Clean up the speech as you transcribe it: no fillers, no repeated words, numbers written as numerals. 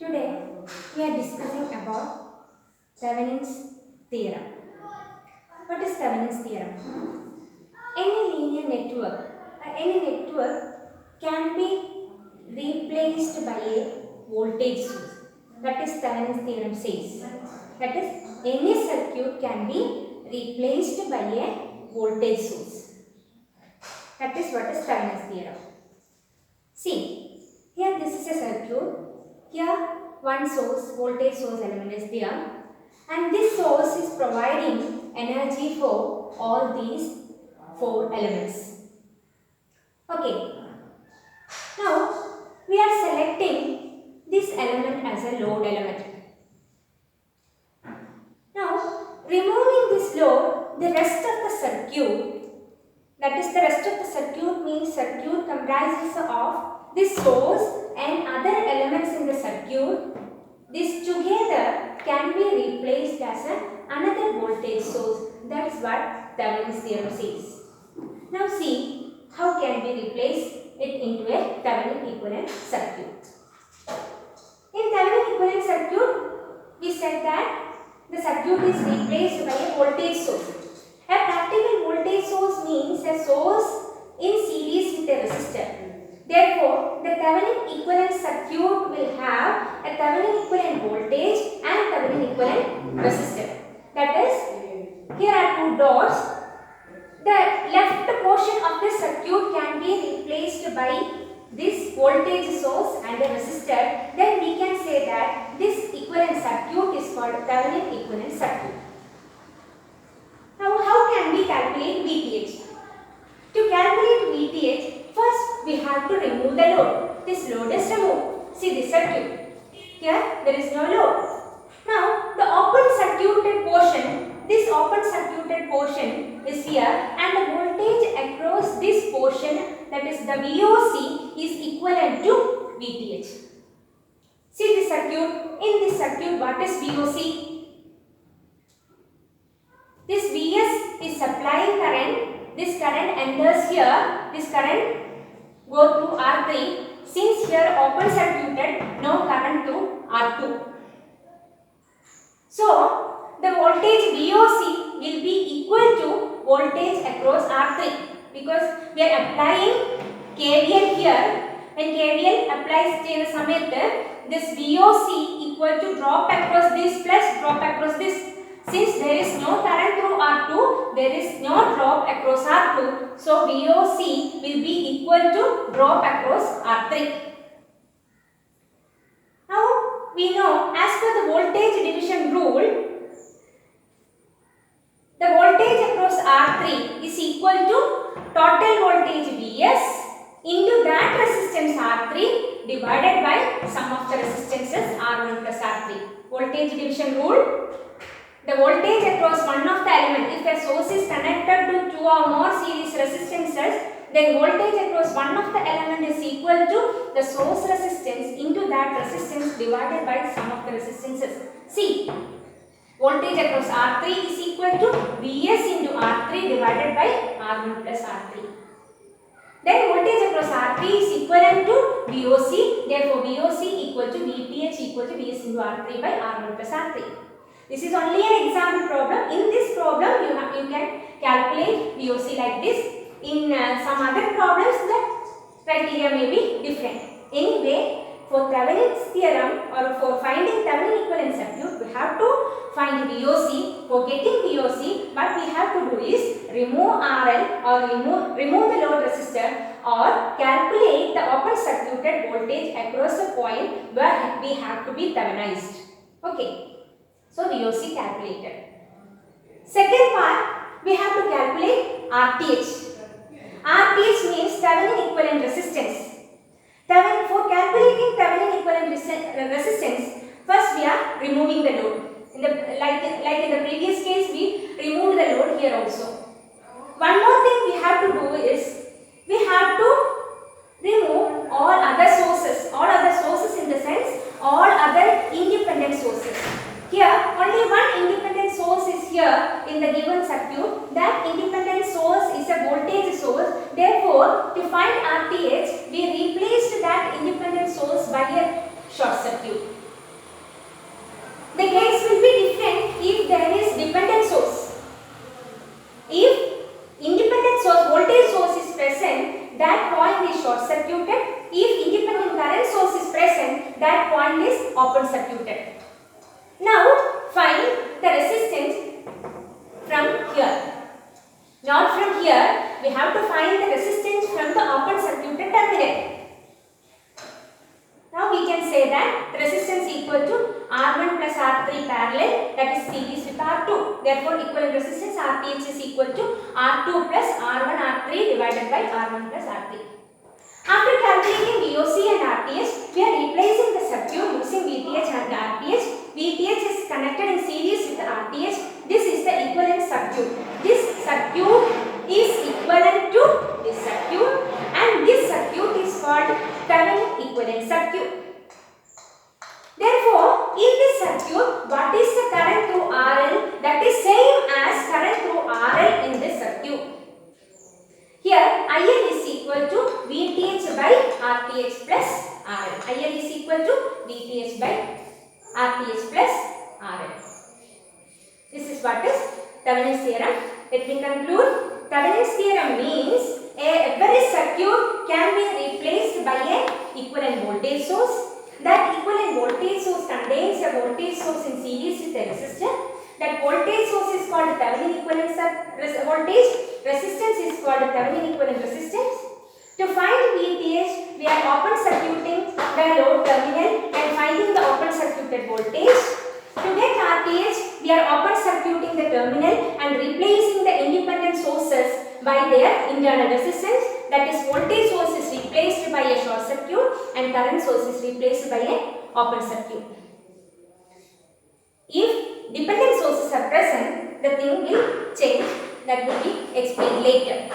Today we are discussing about Thevenin's theorem. What is Thevenin's theorem? Any linear network any network can be replaced by a voltage source. That is Thevenin's theorem says. That is, any circuit can be replaced by a voltage source. That is what is Thevenin's theorem. See, here this is a circuit. Here one source, voltage source element is there, and this source is providing energy for all these four elements. Okay. Now we are selecting this element as a load element. Now removing this load, the rest of the circuit, that is the rest of the circuit means circuit comprises of this source and other elements in the circuit. This together can be replaced as another voltage source. That is what Thevenin's theorem says. Now see how can we replace it into a Thevenin equivalent circuit. In Thevenin equivalent circuit, we said that the circuit is replaced by a voltage source. A practical voltage source means a source in series with a resistor. Therefore, the Thevenin equivalent circuit will have a Thevenin equivalent voltage and Thevenin equivalent resistor. That is, here are two dots. The left portion of the circuit can be replaced by this voltage source and a resistor. Then we can say that this equivalent circuit is called Thevenin equivalent circuit. Now, how can we calculate VTH? To calculate VTH, first we have to remove the load. This load is removed. See this circuit. Here there is no load. Now the open circuited portion, this open circuited portion is here, and the voltage across this portion, that is the VOC, is equivalent to VTH. See this circuit. In this circuit, what is VOC? This Vs is supplying current. This current enters here. This current go through R3. Since here open circuited, no current through R2. So the voltage VOC will be equal to voltage across R3 because we are applying KVL here. When KVL applies in the samayathu, this VOC equal to drop across this plus drop across this. Since there is no current through R2, there is no drop across R2. So VOC will be equal to drop across R3. Now we know, as per the voltage division rule, the voltage across R3 is equal to total voltage Vs into that resistance R3 divided by sum of the resistances R1 plus R3. Voltage division rule. The voltage across one of the element, if a source is connected to two or more series resistances, then voltage across one of the element is equal to the source resistance into that resistance divided by sum of the resistances. See, voltage across R3 is equal to Vs into R3 divided by R1 plus R3. Then voltage across R3 is equivalent to VOC, therefore VOC equal to VTH equal to Vs into R3 by R1 plus R3. This is only an example problem. In this problem, you can calculate VOC like this. In some other problems, the criteria may be different. Anyway, for Thevenin's theorem or for finding Thevenin equivalent circuit, we have to find VOC. For getting VOC, what we have to do is remove RL or remove the load resistor or calculate the open circuited voltage across the point where we have to be Thevenized. Okay. So VOC calculated. Second part, we have to calculate RTH. RTH means Thevenin equivalent resistance. For calculating Thevenin equivalent resistance, first we are removing the load. Like in the previous case, we removed the load here also. One more thing we have to do is, we have to remove all other sources in the sense, all other independent sources. Here, only one independent source is here in the given circuit. That independent source is a voltage source. Therefore, to find RTH, we replaced that independent source by a short circuit. that point is open circuited. Now find the resistance from here. Not from here, we have to find the resistance from the open circuited terminal. Now we can say that the resistance equal to R1 plus R3 parallel, that is series with R2. Therefore equivalent resistance RTH is equal to R2 plus R1 R3 divided by R1 plus R3. After calculating VOC and RTH, we are replacing the circuit using VTH and RTH. VTH is connected in series with RTH. This is the equivalent circuit. This circuit is equivalent to this circuit, and this circuit is called Thevenin equivalent circuit. Therefore, in this circuit, what is the current through RL? That is same as current through RL in this circuit. Here, IL is equal to VTH by RTH plus RL. IL is equal to VTH by RTH plus RL. This is what is Thevenin's theorem. Let me conclude. Thevenin's theorem means every circuit can be replaced by a equivalent voltage source. That equivalent voltage source contains a voltage source in series with a resistor. That voltage source is called Thevenin equivalent voltage. Resistance is called Thevenin equivalent resistance. To find VTH, we are open circuiting the load terminal and finding the open circuited voltage. To get RTH, we are open circuiting the terminal and replacing the independent sources by their internal resistance. That is, voltage source is replaced by a short circuit and current source is replaced by a open circuit. If dependent sources are present, the thing will change. That will be explained later.